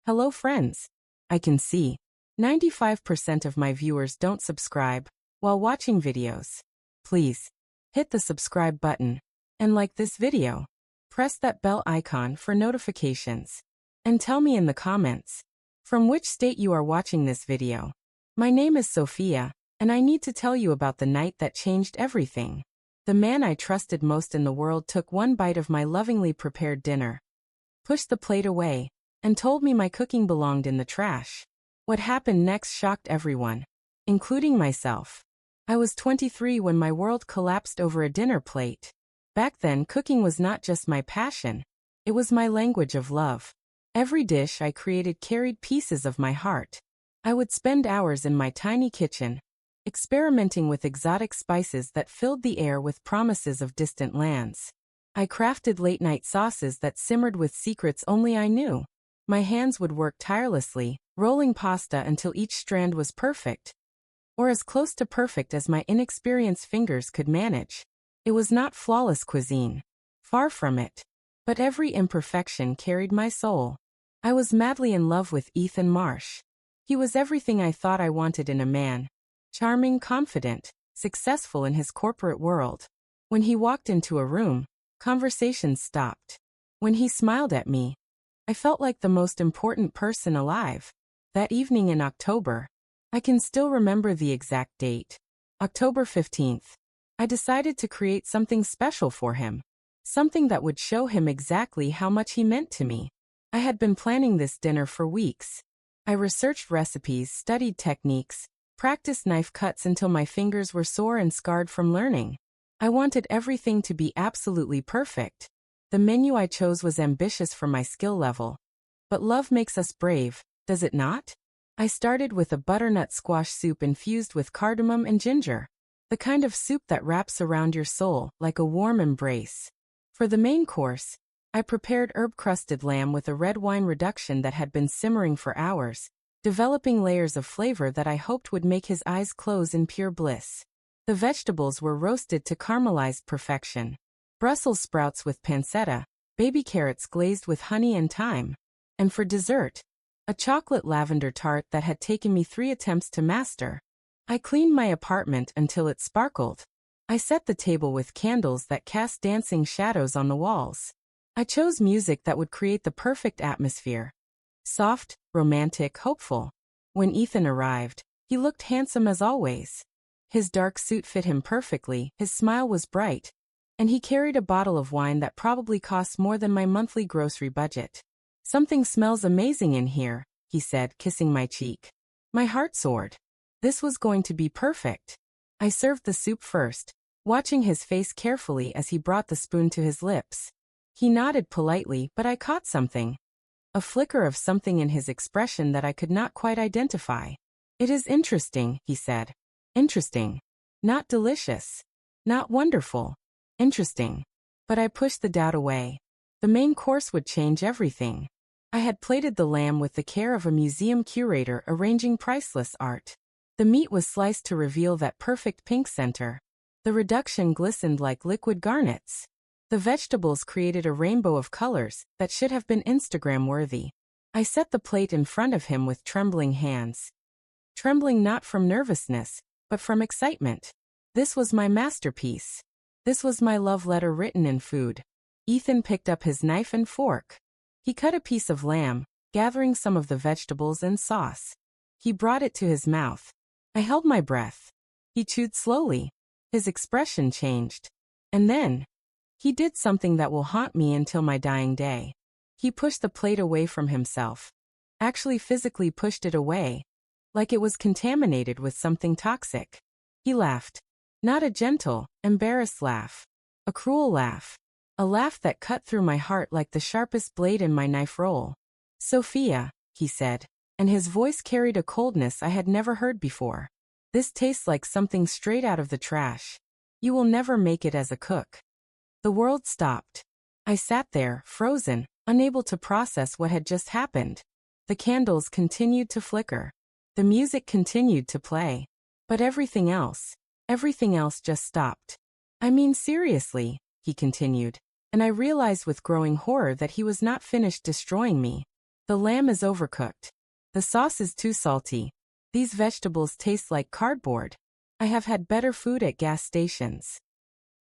Hello friends. I can see 95% of my viewers don't subscribe while watching videos. Please hit the subscribe button and like this video. Press that bell icon for notifications. And tell me in the comments from which state you are watching this video. My name is Sophia, and I need to tell you about the night that changed everything. The man I trusted most in the world took one bite of my lovingly prepared dinner, pushed the plate away, and told me my cooking belonged in the trash. What happened next shocked everyone, including myself. I was 23 when my world collapsed over a dinner plate. Back then, cooking was not just my passion, it was my language of love. Every dish I created carried pieces of my heart. I would spend hours in my tiny kitchen, experimenting with exotic spices that filled the air with promises of distant lands. I crafted late-night sauces that simmered with secrets only I knew. My hands would work tirelessly, rolling pasta until each strand was perfect, or as close to perfect as my inexperienced fingers could manage. It was not flawless cuisine. Far from it. But every imperfection carried my soul. I was madly in love with Ethan Marsh. He was everything I thought I wanted in a man. Charming, confident, successful in his corporate world. When he walked into a room, conversations stopped. When he smiled at me, I felt like the most important person alive. That evening in October, I can still remember the exact date. October 15th. I decided to create something special for him. Something that would show him exactly how much he meant to me. I had been planning this dinner for weeks. I researched recipes, studied techniques, practiced knife cuts until my fingers were sore and scarred from learning. I wanted everything to be absolutely perfect. The menu I chose was ambitious for my skill level. But love makes us brave, does it not? I started with a butternut squash soup infused with cardamom and ginger. The kind of soup that wraps around your soul like a warm embrace. For the main course, I prepared herb-crusted lamb with a red wine reduction that had been simmering for hours, developing layers of flavor that I hoped would make his eyes close in pure bliss. The vegetables were roasted to caramelized perfection. Brussels sprouts with pancetta, baby carrots glazed with honey and thyme. And for dessert, a chocolate lavender tart that had taken me 3 attempts to master. I cleaned my apartment until it sparkled. I set the table with candles that cast dancing shadows on the walls. I chose music that would create the perfect atmosphere. Soft, romantic, hopeful. When Ethan arrived, he looked handsome as always. His dark suit fit him perfectly, his smile was bright, and he carried a bottle of wine that probably cost more than my monthly grocery budget. "Something smells amazing in here," he said, kissing my cheek. My heart soared. This was going to be perfect. I served the soup first, watching his face carefully as he brought the spoon to his lips. He nodded politely, but I caught something. A flicker of something in his expression that I could not quite identify. "It is interesting," he said. Interesting. Not delicious. Not wonderful. Interesting. But I pushed the doubt away. The main course would change everything. I had plated the lamb with the care of a museum curator arranging priceless art. The meat was sliced to reveal that perfect pink center. The reduction glistened like liquid garnets. The vegetables created a rainbow of colors that should have been Instagram-worthy. I set the plate in front of him with trembling hands. Trembling not from nervousness, but from excitement. This was my masterpiece. This was my love letter written in food. Ethan picked up his knife and fork. He cut a piece of lamb, gathering some of the vegetables and sauce. He brought it to his mouth. I held my breath. He chewed slowly. His expression changed. And then, he did something that will haunt me until my dying day. He pushed the plate away from himself. Actually physically pushed it away, like it was contaminated with something toxic. He laughed. Not a gentle, embarrassed laugh. A cruel laugh. A laugh that cut through my heart like the sharpest blade in my knife roll. "Sophia," he said, and his voice carried a coldness I had never heard before. "This tastes like something straight out of the trash. You will never make it as a cook." The world stopped. I sat there, frozen, unable to process what had just happened. The candles continued to flicker. The music continued to play. But everything else just stopped. "I mean seriously," he continued, and I realized with growing horror that he was not finished destroying me. The lamb is overcooked. The sauce is too salty. These vegetables taste like cardboard. I have had better food at gas stations.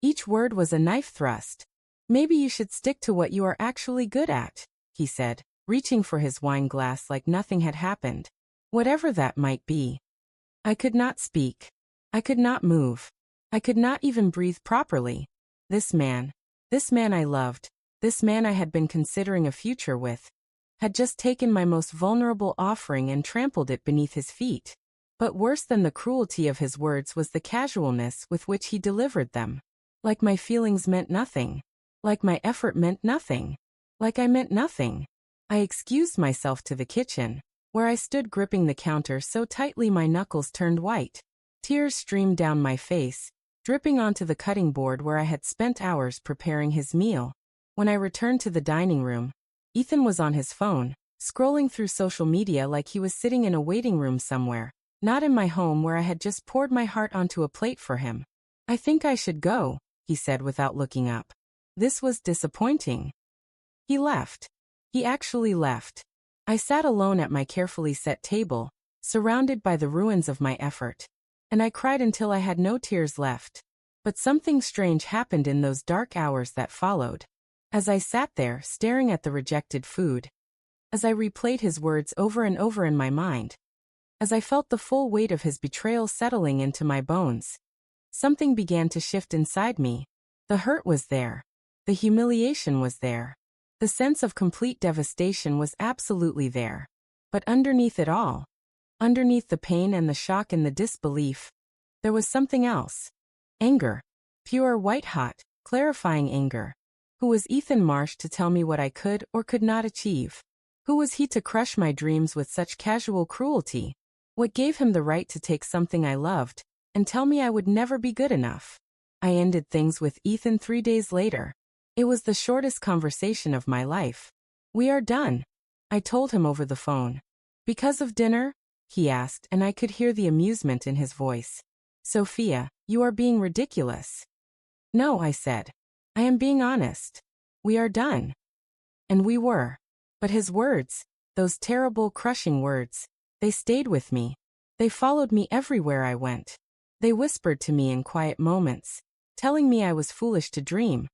Each word was a knife thrust. Maybe you should stick to what you are actually good at, he said, reaching for his wine glass like nothing had happened. Whatever that might be. I could not speak. I could not move. I could not even breathe properly. This man I loved, this man I had been considering a future with, had just taken my most vulnerable offering and trampled it beneath his feet. But worse than the cruelty of his words was the casualness with which he delivered them. Like my feelings meant nothing. Like my effort meant nothing. Like I meant nothing. I excused myself to the kitchen, where I stood gripping the counter so tightly my knuckles turned white. Tears streamed down my face, dripping onto the cutting board where I had spent hours preparing his meal. When I returned to the dining room, Ethan was on his phone, scrolling through social media like he was sitting in a waiting room somewhere, not in my home where I had just poured my heart onto a plate for him. I think I should go, he said without looking up. This was disappointing. He left. He actually left. I sat alone at my carefully set table, surrounded by the ruins of my effort. And I cried until I had no tears left. But something strange happened in those dark hours that followed. As I sat there, staring at the rejected food. As I replayed his words over and over in my mind. As I felt the full weight of his betrayal settling into my bones. Something began to shift inside me. The hurt was there. The humiliation was there. The sense of complete devastation was absolutely there. But underneath it all, underneath the pain and the shock and the disbelief, there was something else. Anger. Pure white-hot, clarifying anger. Who was Ethan Marsh to tell me what I could or could not achieve? Who was he to crush my dreams with such casual cruelty? What gave him the right to take something I loved and tell me I would never be good enough? I ended things with Ethan 3 days later. It was the shortest conversation of my life. We are done, I told him over the phone. Because of dinner? He asked, and I could hear the amusement in his voice. Sophia, you are being ridiculous. No, I said. I am being honest. We are done. And we were. But his words, those terrible, crushing words, they stayed with me. They followed me everywhere I went. They whispered to me in quiet moments, telling me I was foolish to dream,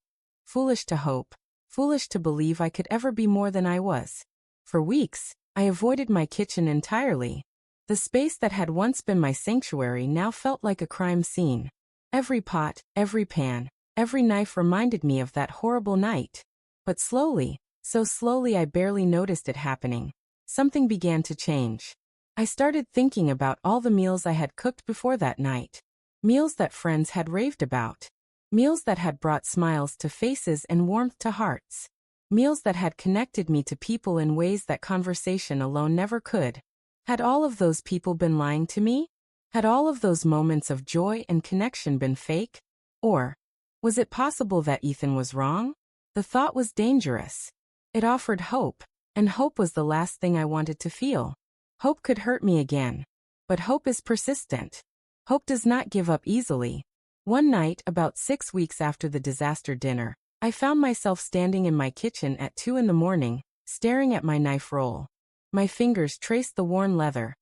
foolish to hope, foolish to believe I could ever be more than I was. For weeks, I avoided my kitchen entirely. The space that had once been my sanctuary now felt like a crime scene. Every pot, every pan, every knife reminded me of that horrible night. But slowly, so slowly I barely noticed it happening, something began to change. I started thinking about all the meals I had cooked before that night. Meals that friends had raved about. Meals that had brought smiles to faces and warmth to hearts. Meals that had connected me to people in ways that conversation alone never could. Had all of those people been lying to me? Had all of those moments of joy and connection been fake? Or was it possible that Ethan was wrong? The thought was dangerous. It offered hope, and hope was the last thing I wanted to feel. Hope could hurt me again. But hope is persistent. Hope does not give up easily. One night, about 6 weeks after the disaster dinner, I found myself standing in my kitchen at 2 in the morning, staring at my knife roll. My fingers traced the worn leather,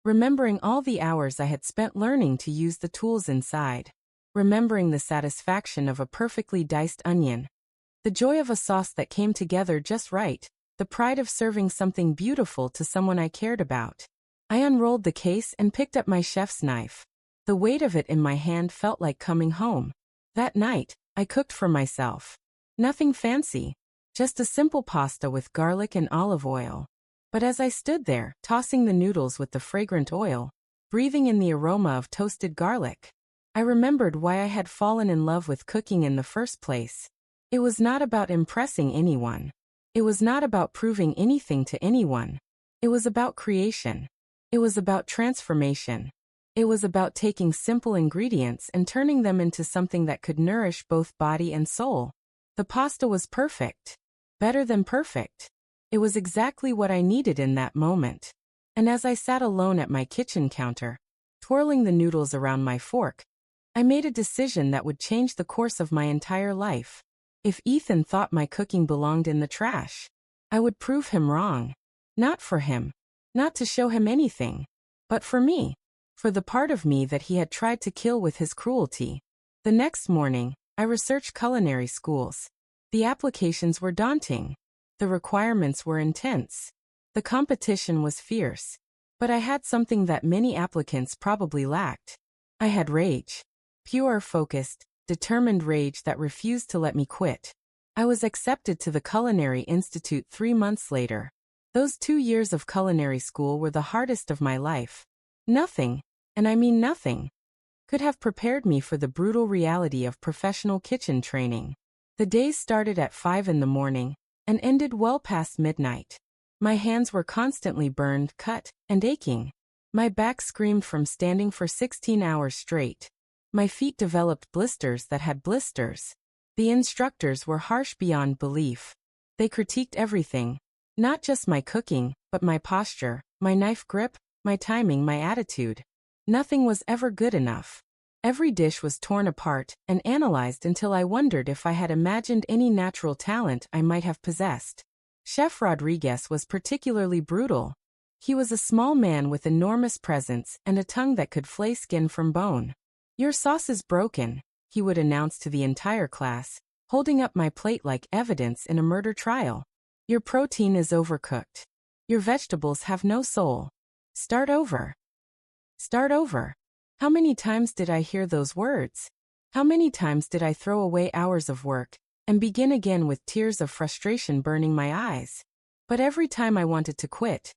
remembering all the hours I had spent learning to use the tools inside, remembering the satisfaction of a perfectly diced onion, the joy of a sauce that came together just right, the pride of serving something beautiful to someone I cared about. I unrolled the case and picked up my chef's knife. The weight of it in my hand felt like coming home. That night, I cooked for myself. Nothing fancy, just a simple pasta with garlic and olive oil. But as I stood there, tossing the noodles with the fragrant oil, breathing in the aroma of toasted garlic, I remembered why I had fallen in love with cooking in the first place. It was not about impressing anyone. It was not about proving anything to anyone. It was about creation. It was about transformation. It was about taking simple ingredients and turning them into something that could nourish both body and soul. The pasta was perfect. Better than perfect. It was exactly what I needed in that moment. And as I sat alone at my kitchen counter, twirling the noodles around my fork, I made a decision that would change the course of my entire life. If Ethan thought my cooking belonged in the trash, I would prove him wrong. Not for him. Not to show him anything. But for me. For the part of me that he had tried to kill with his cruelty. The next morning, I researched culinary schools. The applications were daunting. The requirements were intense. The competition was fierce. But I had something that many applicants probably lacked. I had rage. Pure, focused, determined rage that refused to let me quit. I was accepted to the Culinary Institute 3 months later. Those 2 years of culinary school were the hardest of my life. Nothing, and I mean nothing, could have prepared me for the brutal reality of professional kitchen training. The days started at 5 in the morning and ended well past midnight. My hands were constantly burned, cut, and aching. My back screamed from standing for 16 hours straight. My feet developed blisters that had blisters. The instructors were harsh beyond belief. They critiqued everything, not just my cooking, but my posture, my knife grip, my timing, my attitude. Nothing was ever good enough. Every dish was torn apart and analyzed until I wondered if I had imagined any natural talent I might have possessed. Chef Rodriguez was particularly brutal. He was a small man with enormous presence and a tongue that could flay skin from bone. "Your sauce is broken," he would announce to the entire class, holding up my plate like evidence in a murder trial. "Your protein is overcooked. Your vegetables have no soul. Start over. Start over." How many times did I hear those words? How many times did I throw away hours of work and begin again with tears of frustration burning my eyes? But every time I wanted to quit,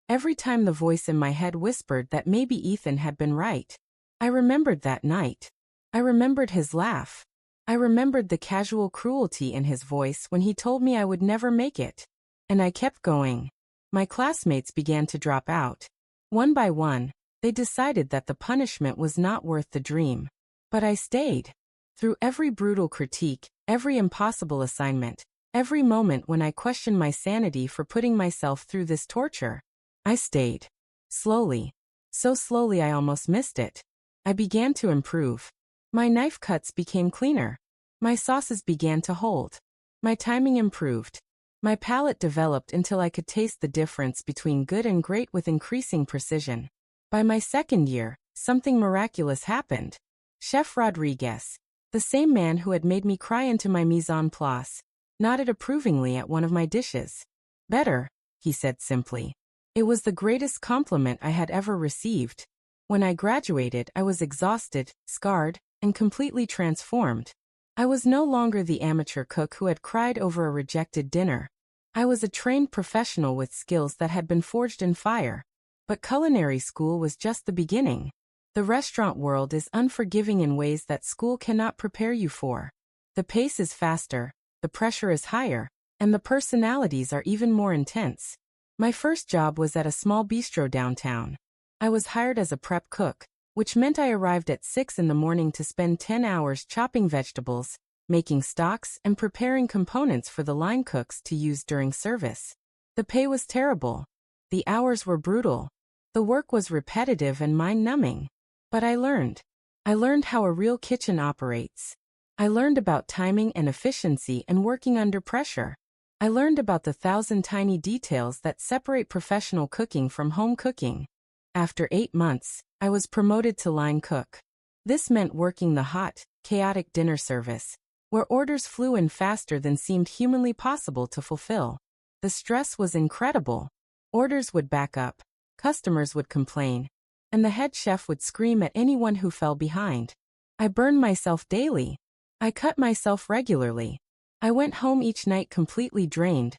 every time the voice in my head whispered that maybe Ethan had been right. I remembered that night. I remembered his laugh. I remembered the casual cruelty in his voice when he told me I would never make it. And I kept going. My classmates began to drop out. One by one, they decided that the punishment was not worth the dream. But I stayed. Through every brutal critique, every impossible assignment, every moment when I questioned my sanity for putting myself through this torture, I stayed. Slowly. So slowly I almost missed it. I began to improve. My knife cuts became cleaner. My sauces began to hold. My timing improved. My palate developed until I could taste the difference between good and great with increasing precision. By my second year, something miraculous happened. Chef Rodriguez, the same man who had made me cry into my mise en place, nodded approvingly at one of my dishes. "Better," he said simply. It was the greatest compliment I had ever received. When I graduated, I was exhausted, scarred, and completely transformed. I was no longer the amateur cook who had cried over a rejected dinner. I was a trained professional with skills that had been forged in fire. But culinary school was just the beginning. The restaurant world is unforgiving in ways that school cannot prepare you for. The pace is faster, the pressure is higher, and the personalities are even more intense. My first job was at a small bistro downtown. I was hired as a prep cook, which meant I arrived at 6 in the morning to spend 10 hours chopping vegetables, making stocks, and preparing components for the line cooks to use during service. The pay was terrible. The hours were brutal. The work was repetitive and mind-numbing. But I learned. I learned how a real kitchen operates. I learned about timing and efficiency and working under pressure. I learned about the 1,000 tiny details that separate professional cooking from home cooking. After 8 months, I was promoted to line cook. This meant working the hot, chaotic dinner service, where orders flew in faster than seemed humanly possible to fulfill. The stress was incredible. Orders would back up. Customers would complain, and the head chef would scream at anyone who fell behind. I burned myself daily. I cut myself regularly. I went home each night completely drained,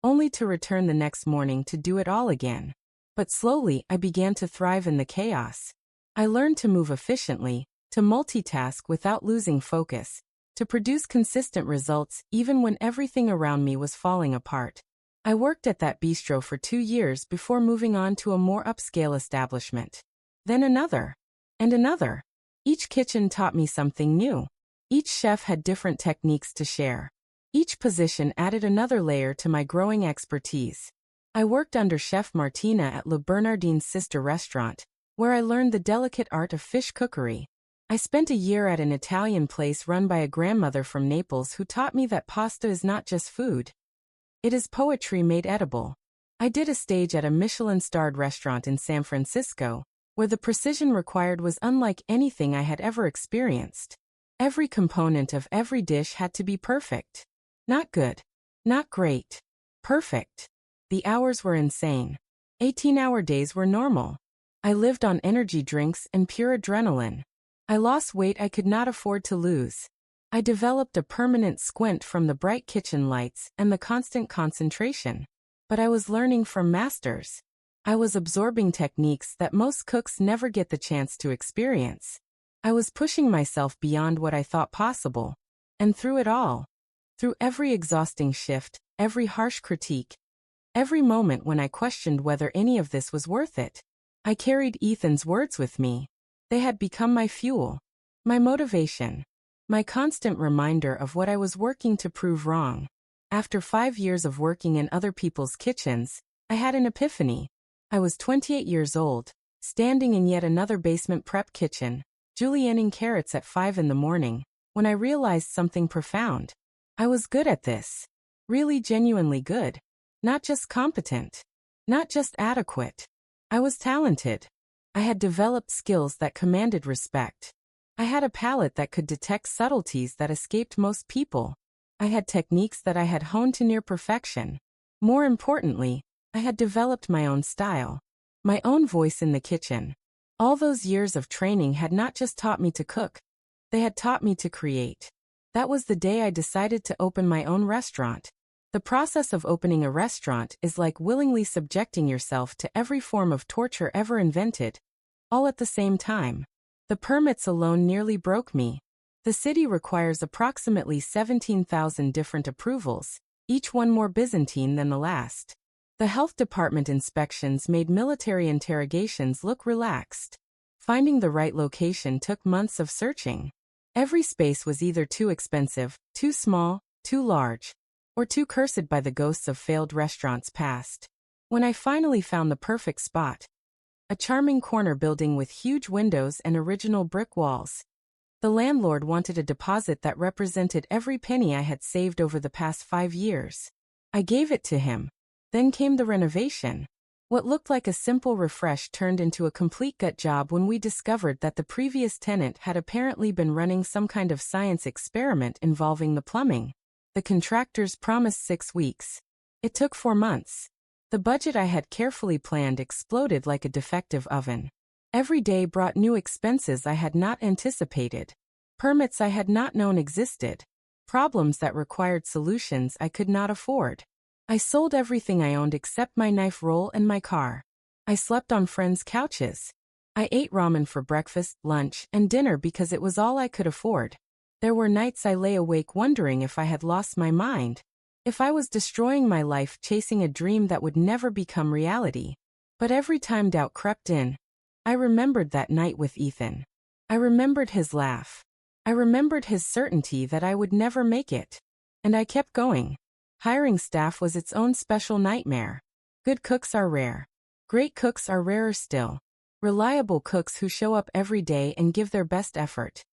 only to return the next morning to do it all again. But slowly I began to thrive in the chaos. I learned to move efficiently, to multitask without losing focus, to produce consistent results even when everything around me was falling apart. I worked at that bistro for 2 years before moving on to a more upscale establishment. Then another. And another. Each kitchen taught me something new. Each chef had different techniques to share. Each position added another layer to my growing expertise. I worked under Chef Martina at Le Bernardin's sister restaurant, where I learned the delicate art of fish cookery. I spent a year at an Italian place run by a grandmother from Naples who taught me that pasta is not just food. It is poetry made edible. I did a stage at a Michelin-starred restaurant in San Francisco, where the precision required was unlike anything I had ever experienced. Every component of every dish had to be perfect. Not good. Not great. Perfect. The hours were insane. 18-hour days were normal. I lived on energy drinks and pure adrenaline. I lost weight I could not afford to lose. I developed a permanent squint from the bright kitchen lights and the constant concentration. But I was learning from masters. I was absorbing techniques that most cooks never get the chance to experience. I was pushing myself beyond what I thought possible. And through it all, through every exhausting shift, every harsh critique, every moment when I questioned whether any of this was worth it, I carried Ethan's words with me. They had become my fuel, my motivation, my constant reminder of what I was working to prove wrong. After 5 years of working in other people's kitchens, I had an epiphany. I was 28 years old, standing in yet another basement prep kitchen, julienning carrots at 5 in the morning, when I realized something profound. I was good at this. Really genuinely good. Not just competent. Not just adequate. I was talented. I had developed skills that commanded respect. I had a palate that could detect subtleties that escaped most people. I had techniques that I had honed to near perfection. More importantly, I had developed my own style, my own voice in the kitchen. All those years of training had not just taught me to cook, they had taught me to create. That was the day I decided to open my own restaurant. The process of opening a restaurant is like willingly subjecting yourself to every form of torture ever invented, all at the same time. The permits alone nearly broke me. The city requires approximately 17,000 different approvals, each one more Byzantine than the last. The health department inspections made military interrogations look relaxed. Finding the right location took months of searching. Every space was either too expensive, too small, too large, or too cursed by the ghosts of failed restaurants past. When I finally found the perfect spot, a charming corner building with huge windows and original brick walls, the landlord wanted a deposit that represented every penny I had saved over the past 5 years. I gave it to him. Then came the renovation. What looked like a simple refresh turned into a complete gut job when we discovered that the previous tenant had apparently been running some kind of science experiment involving the plumbing. The contractors promised 6 weeks. It took 4 months. The budget I had carefully planned exploded like a defective oven. Every day brought new expenses I had not anticipated. Permits I had not known existed. Problems that required solutions I could not afford. I sold everything I owned except my knife roll and my car. I slept on friends' couches. I ate ramen for breakfast, lunch, and dinner because it was all I could afford. There were nights I lay awake wondering if I had lost my mind, if I was destroying my life chasing a dream that would never become reality. But every time doubt crept in, I remembered that night with Ethan. I remembered his laugh. I remembered his certainty that I would never make it. And I kept going. Hiring staff was its own special nightmare. Good cooks are rare. Great cooks are rarer still. Reliable cooks who show up every day and give their best effort.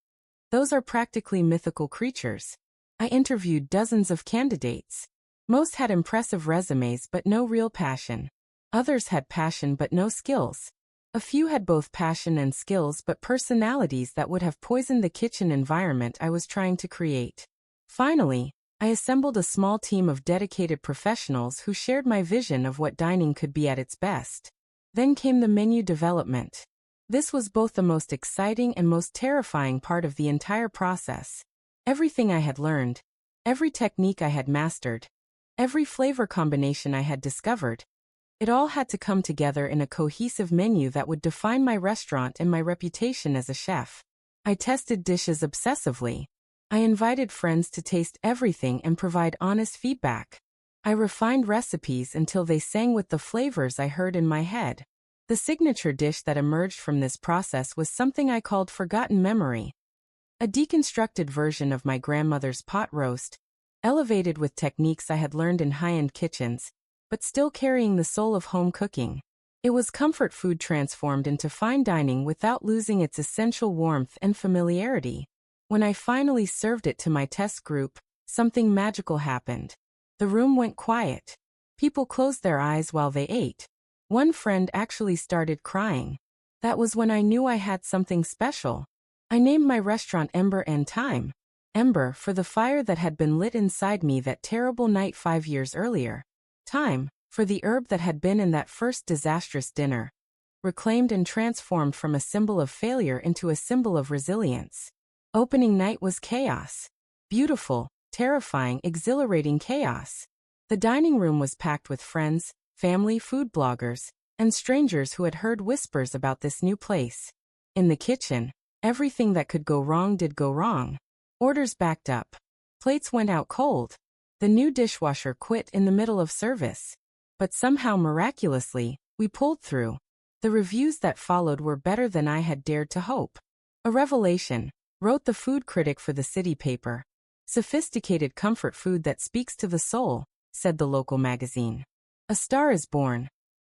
Those are practically mythical creatures. I interviewed dozens of candidates. Most had impressive resumes but no real passion. Others had passion but no skills. A few had both passion and skills but personalities that would have poisoned the kitchen environment I was trying to create. Finally, I assembled a small team of dedicated professionals who shared my vision of what dining could be at its best. Then came the menu development. This was both the most exciting and most terrifying part of the entire process. Everything I had learned, every technique I had mastered, every flavor combination I had discovered, it all had to come together in a cohesive menu that would define my restaurant and my reputation as a chef. I tested dishes obsessively. I invited friends to taste everything and provide honest feedback. I refined recipes until they sang with the flavors I heard in my head. The signature dish that emerged from this process was something I called forgotten memory. A deconstructed version of my grandmother's pot roast, elevated with techniques I had learned in high-end kitchens, but still carrying the soul of home cooking. It was comfort food transformed into fine dining without losing its essential warmth and familiarity. When I finally served it to my test group, something magical happened. The room went quiet. People closed their eyes while they ate. One friend actually started crying. That was when I knew I had something special. I named my restaurant Ember and Thyme. Ember for the fire that had been lit inside me that terrible night 5 years earlier. Thyme for the herb that had been in that first disastrous dinner. Reclaimed and transformed from a symbol of failure into a symbol of resilience. Opening night was chaos. Beautiful, terrifying, exhilarating chaos. The dining room was packed with friends, family, food bloggers, and strangers who had heard whispers about this new place. In the kitchen, everything that could go wrong did go wrong. Orders backed up. Plates went out cold. The new dishwasher quit in the middle of service. But somehow miraculously, we pulled through. The reviews that followed were better than I had dared to hope. A revelation, wrote the food critic for the city paper. Sophisticated comfort food that speaks to the soul, said the local magazine. A star is born,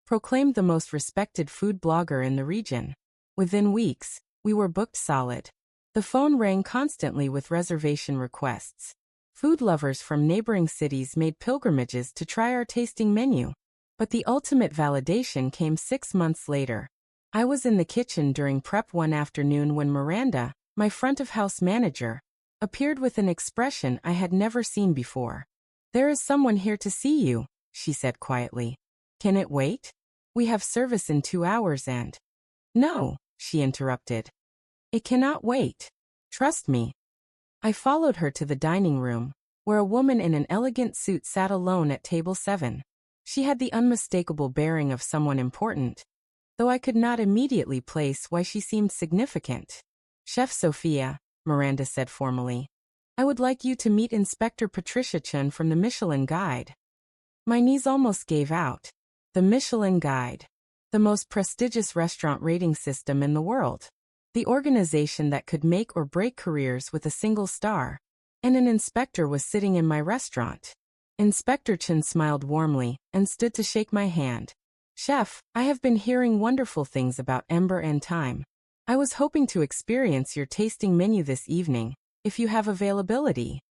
proclaimed the most respected food blogger in the region. Within weeks, we were booked solid. The phone rang constantly with reservation requests. Food lovers from neighboring cities made pilgrimages to try our tasting menu. But the ultimate validation came 6 months later. I was in the kitchen during prep one afternoon when Miranda, my front-of-house manager, appeared with an expression I had never seen before. "There is someone here to see you," she said quietly. "Can it wait? We have service in 2 hours and—" "No," she interrupted. "It cannot wait. Trust me." I followed her to the dining room, where a woman in an elegant suit sat alone at table 7. She had the unmistakable bearing of someone important, though I could not immediately place why she seemed significant. "Chef Sophia," Miranda said formally, "I would like you to meet Inspector Patricia Chun from the Michelin Guide." My knees almost gave out. The Michelin Guide. The most prestigious restaurant rating system in the world. The organization that could make or break careers with a single star. And an inspector was sitting in my restaurant. Inspector Chun smiled warmly and stood to shake my hand. "Chef, I have been hearing wonderful things about Ember and Thyme. I was hoping to experience your tasting menu this evening, if you have availability."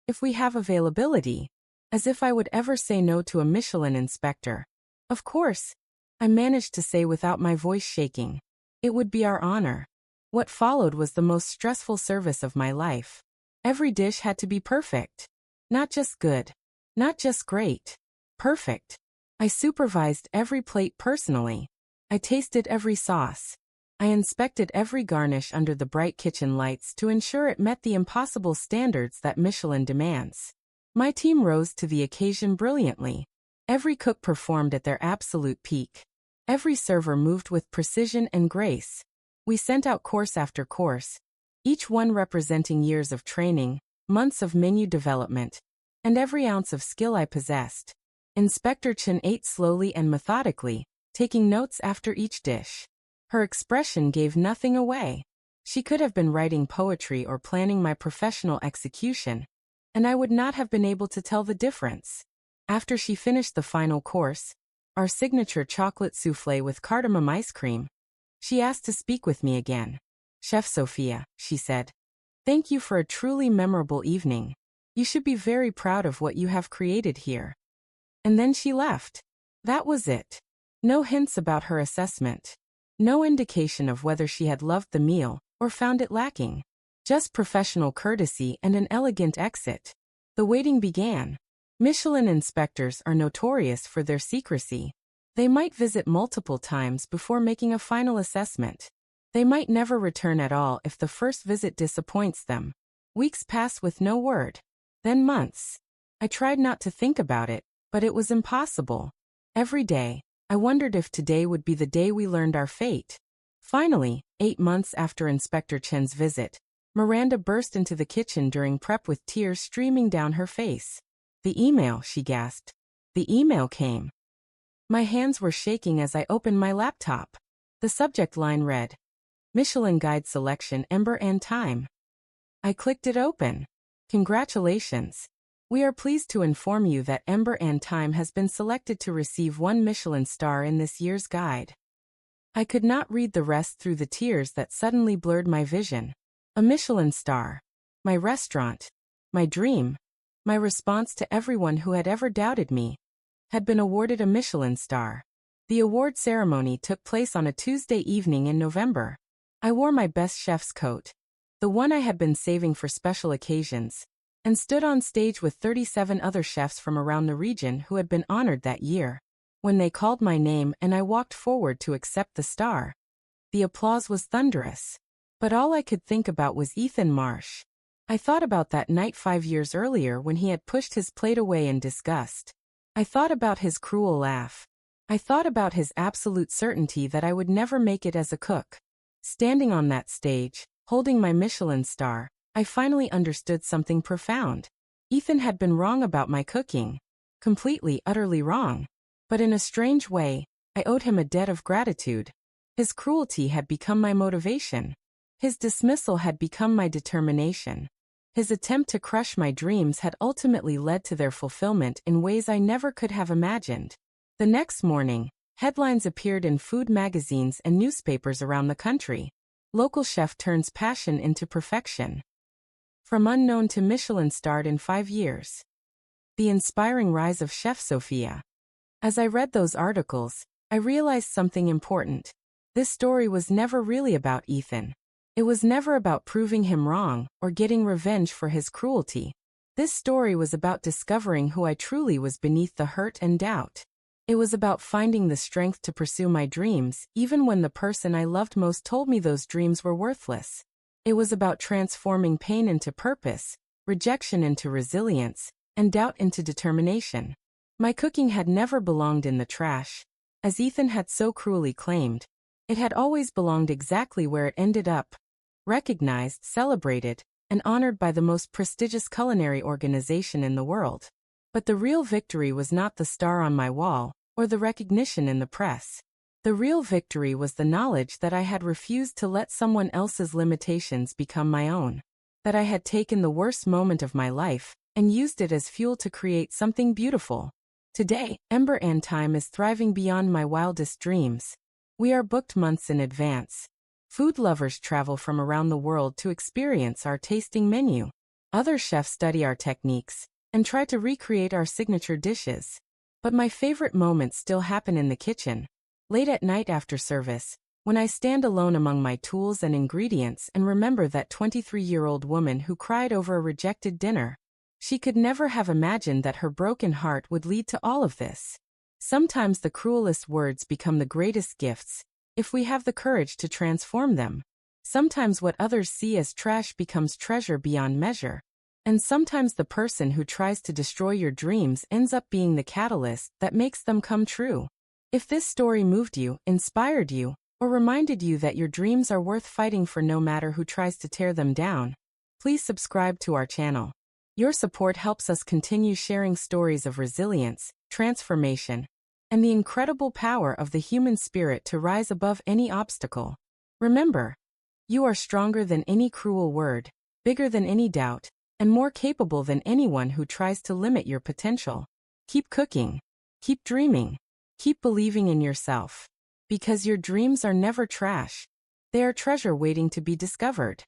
If we have availability? As if I would ever say no to a Michelin inspector. Of course, I managed to say without my voice shaking. It would be our honor. What followed was the most stressful service of my life. Every dish had to be perfect. Not just good. Not just great. Perfect. I supervised every plate personally. I tasted every sauce. I inspected every garnish under the bright kitchen lights to ensure it met the impossible standards that Michelin demands. My team rose to the occasion brilliantly. Every cook performed at their absolute peak. Every server moved with precision and grace. We sent out course after course, each one representing years of training, months of menu development, and every ounce of skill I possessed. Inspector Chun ate slowly and methodically, taking notes after each dish. Her expression gave nothing away. She could have been writing poetry or planning my professional execution, and I would not have been able to tell the difference. After she finished the final course, our signature chocolate soufflé with cardamom ice cream, she asked to speak with me again. "Chef Sophia," she said, "thank you for a truly memorable evening. You should be very proud of what you have created here." And then she left. That was it. No hints about her assessment. No indication of whether she had loved the meal or found it lacking. Just professional courtesy and an elegant exit. The waiting began. Michelin inspectors are notorious for their secrecy. They might visit multiple times before making a final assessment. They might never return at all if the first visit disappoints them. Weeks passed with no word. Then months. I tried not to think about it, but it was impossible. Every day, I wondered if today would be the day we learned our fate. Finally, 8 months after Inspector Chen's visit, Miranda burst into the kitchen during prep with tears streaming down her face. "The email," she gasped. "The email came." My hands were shaking as I opened my laptop. The subject line read, "Michelin Guide Selection Ember and Thyme." I clicked it open. "Congratulations. We are pleased to inform you that Ember and Thyme has been selected to receive 1 Michelin star in this year's guide." I could not read the rest through the tears that suddenly blurred my vision. A Michelin star. My restaurant. My dream. My response to everyone who had ever doubted me. had been awarded a Michelin star. The award ceremony took place on a Tuesday evening in November. I wore my best chef's coat, the one I had been saving for special occasions, and stood on stage with 37 other chefs from around the region who had been honored that year. When they called my name and I walked forward to accept the star, the applause was thunderous. But all I could think about was Ethan Marsh. I thought about that night 5 years earlier when he had pushed his plate away in disgust. I thought about his cruel laugh. I thought about his absolute certainty that I would never make it as a cook. Standing on that stage, holding my Michelin star, I finally understood something profound. Ethan had been wrong about my cooking. Completely, utterly wrong. But in a strange way, I owed him a debt of gratitude. His cruelty had become my motivation. His dismissal had become my determination. His attempt to crush my dreams had ultimately led to their fulfillment in ways I never could have imagined. The next morning, headlines appeared in food magazines and newspapers around the country. Local chef turns passion into perfection. From unknown to Michelin-starred in 5 years. The inspiring rise of Chef Sophia. As I read those articles, I realized something important. This story was never really about Ethan. It was never about proving him wrong or getting revenge for his cruelty. This story was about discovering who I truly was beneath the hurt and doubt. It was about finding the strength to pursue my dreams, even when the person I loved most told me those dreams were worthless. It was about transforming pain into purpose, rejection into resilience, and doubt into determination. My cooking had never belonged in the trash, as Ethan had so cruelly claimed. It had always belonged exactly where it ended up, recognized, celebrated, and honored by the most prestigious culinary organization in the world. But the real victory was not the star on my wall, or the recognition in the press. The real victory was the knowledge that I had refused to let someone else's limitations become my own. That I had taken the worst moment of my life and used it as fuel to create something beautiful. Today, Ember and Time is thriving beyond my wildest dreams. We are booked months in advance. Food lovers travel from around the world to experience our tasting menu. Other chefs study our techniques and try to recreate our signature dishes. But my favorite moments still happen in the kitchen, late at night after service, when I stand alone among my tools and ingredients and remember that 23-year-old woman who cried over a rejected dinner. She could never have imagined that her broken heart would lead to all of this. Sometimes the cruelest words become the greatest gifts, if we have the courage to transform them. Sometimes what others see as trash becomes treasure beyond measure. And sometimes the person who tries to destroy your dreams ends up being the catalyst that makes them come true. If this story moved you, inspired you, or reminded you that your dreams are worth fighting for no matter who tries to tear them down, please subscribe to our channel. Your support helps us continue sharing stories of resilience, transformation, and the incredible power of the human spirit to rise above any obstacle. Remember, you are stronger than any cruel word, bigger than any doubt, and more capable than anyone who tries to limit your potential. Keep cooking, keep dreaming, keep believing in yourself. Because your dreams are never trash. They are treasure waiting to be discovered.